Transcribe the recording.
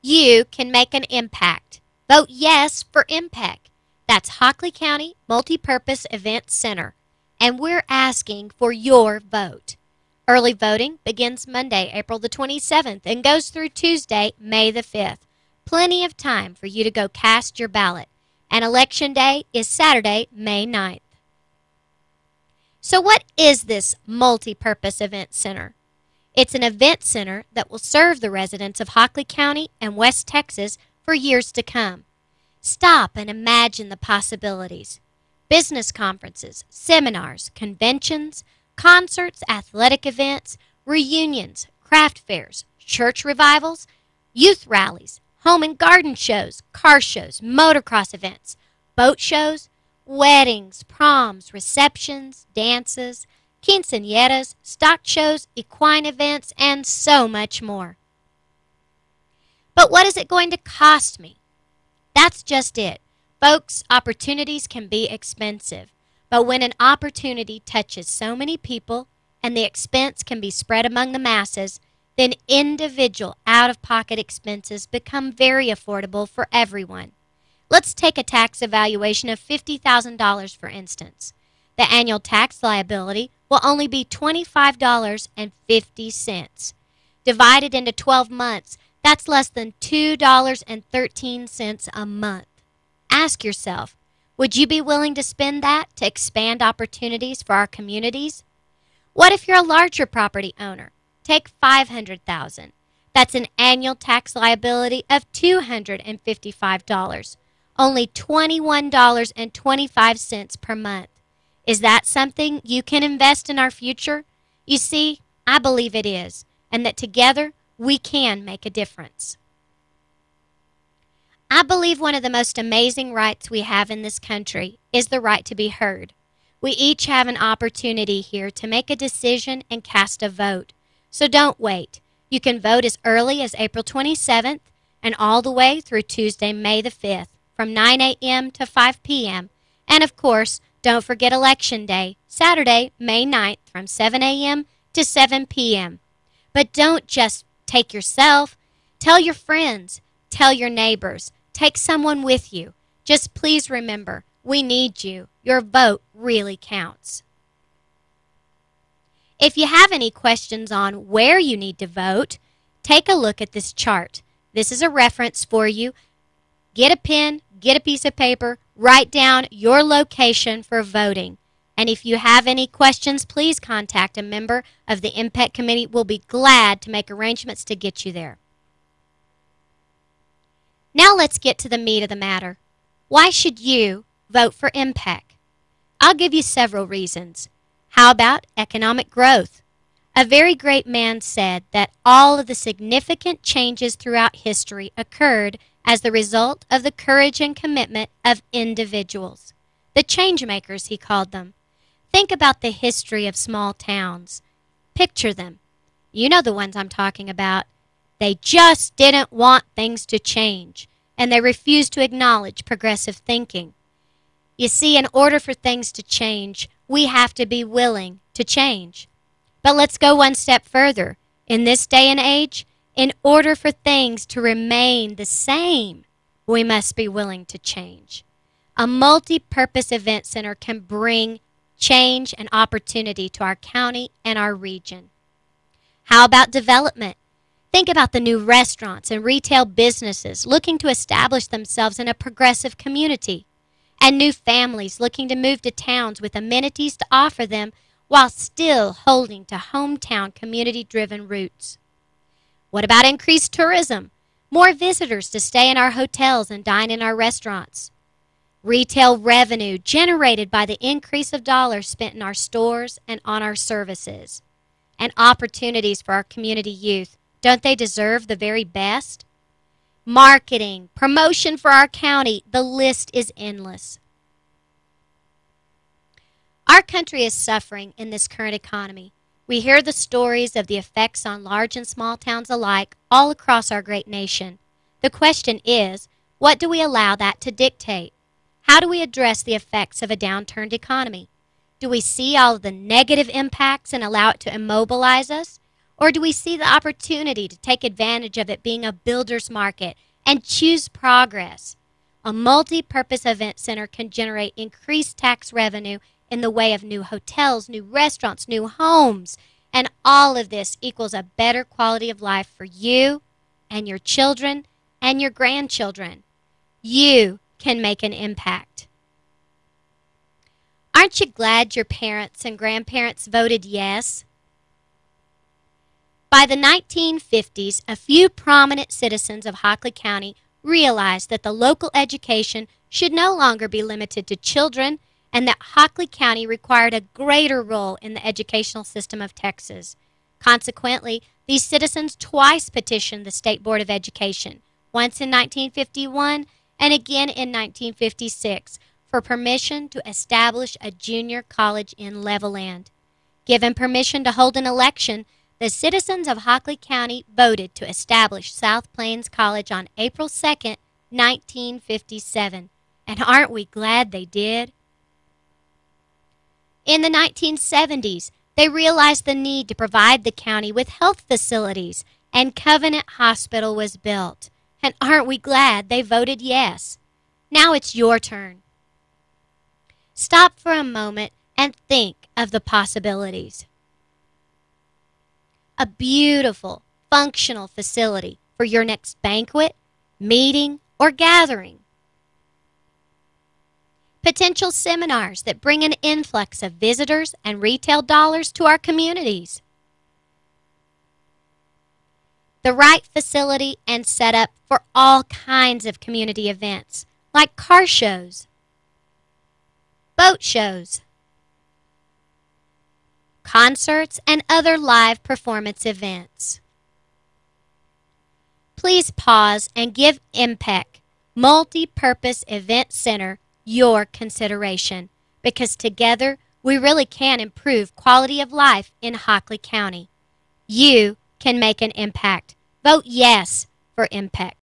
You can make an impact. Vote yes for MPEC. That's Hockley County Multipurpose Event Center. And we're asking for your vote. Early voting begins Monday, April the 27th and goes through Tuesday, May the 5th. Plenty of time for you to go cast your ballot. And Election Day is Saturday, May 9th. So what is this Multipurpose Event Center? It's an event center that will serve the residents of Hockley County and West Texas for years to come. Stop and imagine the possibilities. Business conferences, seminars, conventions, concerts, athletic events, reunions, craft fairs, church revivals, youth rallies, home and garden shows, car shows, motocross events, boat shows, weddings, proms, receptions, dances, quinceañeras, stock shows, equine events, and so much more. But what is it going to cost me? That's just it. Folks, opportunities can be expensive. But when an opportunity touches so many people and the expense can be spread among the masses, then individual out-of-pocket expenses become very affordable for everyone. Let's take a tax evaluation of $50,000 for instance. The annual tax liability will only be $25.50. Divided into 12 months, that's less than $2.13 a month. Ask yourself, would you be willing to spend that to expand opportunities for our communities? What if you're a larger property owner? Take $500,000. That's an annual tax liability of $255. Only $21.25 per month. Is that something you can invest in our future? You see, I believe it is, and that together we can make a difference. I believe one of the most amazing rights we have in this country is the right to be heard. We each have an opportunity here to make a decision and cast a vote. So don't wait. You can vote as early as April 27th and all the way through Tuesday, May the 5th, from 9 a.m. to 5 p.m. And of course, don't forget Election Day, Saturday, May 9th, from 7 a.m. to 7 p.m. But don't just take yourself. Tell your friends. Tell your neighbors. Take someone with you. Just please remember, we need you. Your vote really counts. If you have any questions on where you need to vote, take a look at this chart. This is a reference for you. Get a pen, get a piece of paper, write down your location for voting. And if you have any questions, please contact a member of the MPEC committee. We'll be glad to make arrangements to get you there. Now let's get to the meat of the matter. Why should you vote for MPEC? I'll give you several reasons. How about economic growth? A very great man said that all of the significant changes throughout history occurred as the result of the courage and commitment of individuals. The change makers, he called them. Think about the history of small towns. Picture them. You know the ones I'm talking about. They just didn't want things to change, and they refused to acknowledge progressive thinking. You see, in order for things to change, we have to be willing to change. But let's go one step further. In this day and age, in order for things to remain the same, we must be willing to change. A multi-purpose event center can bring change and opportunity to our county and our region. How about development? Think about the new restaurants and retail businesses looking to establish themselves in a progressive community, and new families looking to move to towns with amenities to offer them while still holding to hometown community-driven roots. What about increased tourism? More visitors to stay in our hotels and dine in our restaurants. Retail revenue generated by the increase of dollars spent in our stores and on our services. And opportunities for our community youth. Don't they deserve the very best? Marketing, promotion for our county, the list is endless. Our country is suffering in this current economy. We hear the stories of the effects on large and small towns alike all across our great nation. The question is, what do we allow that to dictate? How do we address the effects of a downturned economy? Do we see all of the negative impacts and allow it to immobilize us? Or do we see the opportunity to take advantage of it being a builder's market and choose progress? A multi-purpose event center can generate increased tax revenue in the way of new hotels, new restaurants, new homes, and all of this equals a better quality of life for you and your children and your grandchildren. You can make an impact. Aren't you glad your parents and grandparents voted yes? By the 1950s, a few prominent citizens of Hockley County realized that the local education should no longer be limited to children and that Hockley County required a greater role in the educational system of Texas. Consequently, these citizens twice petitioned the State Board of Education, once in 1951 and again in 1956, for permission to establish a junior college in Levelland. Given permission to hold an election, the citizens of Hockley County voted to establish South Plains College on April 2, 1957. And aren't we glad they did? In the 1970s, they realized the need to provide the county with health facilities, and Covenant Hospital was built. And aren't we glad they voted yes? Now it's your turn. Stop for a moment and think of the possibilities. A beautiful, functional facility for your next banquet, meeting, or gathering. Potential seminars that bring an influx of visitors and retail dollars to our communities. The right facility and setup for all kinds of community events, like car shows, boat shows, concerts, and other live performance events. Please pause and give MPEC, Multi-Purpose Event Center, your consideration, because together we really can improve quality of life in Hockley County. You can make an impact. Vote yes for MPEC.